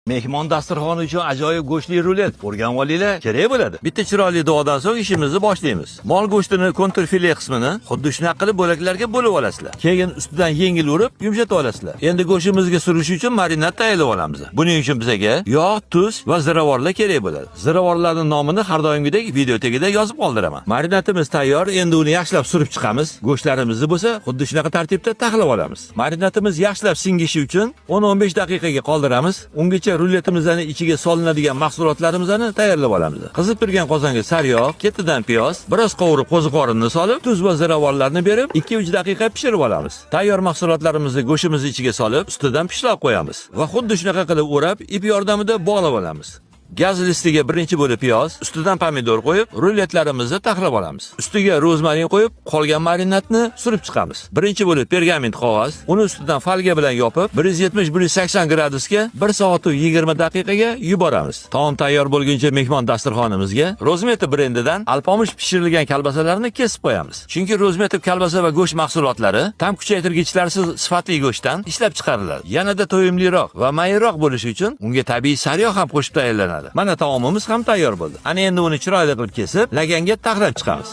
Mehmon dasturxoni uchun ajoyib go'shtli rulet o'rganib olinglar, kerak bo'ladi. Bitta chiroyli duodan so'ng ishimizni boshlaymiz. Mol go'shtini kontrfile qismini xuddi shunaqa qilib bo'laklarga bo'lib olasizlar. Keyin ustidan yengil urib, yumshatib olasizlar. Endi go'shtimizga surish uchun marinad tayyorlab olamiz. Buning uchun bizga yog', tuz va ziravorlar kerak bo'ladi. Ziravorlarning nomini har doimgidek video tagida yozib qoldiraman. Marinadimiz tayyor, endi uni yaxshilab surib chiqamiz. Go'shtlarimizni bo'lsa, xuddi shunaqa tartibda taxlab olamiz. Marinadimiz yaxshilab singishi uchun 10-15 daqiqaga qoldiramiz. Ungacha ruletimizni ichiga solinadigan mahsulotlarimizni tayyorlab olamiz. Qizib turgan qozonga sariyog', ketidan piyoz, biroz qovurib qo'ziqorinni solib, tuz va ziravorlarni berib 2-3 daqiqa pishirib olamiz. Tayyor mahsulotlarimizni go'shtimiz ichiga solib, ustidan pishloq qo'yamiz va xuddi shunaqa qilib o'rab, ip yordamida bog'lab olamiz. Gaz listiga birinchi bo'lib piyoz, ustidan pomidor qo'yib, ruletlarimizni taxlab olamiz. Ustiga rozmarin qo'yib, qolgan marinadni surib chiqamiz. Birinchi bo'lib pergament qog'oz, uni ustidan folga bilan yopib, 170-180 gradusga 1 soat 20 daqiqaga yuboramiz. Taom tayyor bo'lguncha mehmon dasturxonimizga Rozmetov brendidan alpomish pishirilgan kolbasalarni kesib qo'yamiz. Chunki Rozmetov kolbasa va go'sht mahsulotlari tam kuchaytirgichlarsiz sifatli go'shtdan ishlab chiqariladi. Yanada to'yimliroq va mayinroq bo'lishi uchun unga tabiiy sariyog' ham qo'shib tayyorlanadi. Mana taomimiz ham tayyor bo'ldi. Ana endi uni chiroyli qilib kesib, laganga taxlab chiqamiz.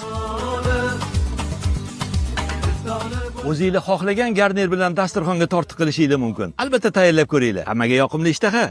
O'zingizlar xohlagan garnir bilan dasturxonga tortiq qilishingiz mumkin. Albatta tayyorlab ko'ringlar. Hammaga yoqimli ishtaha.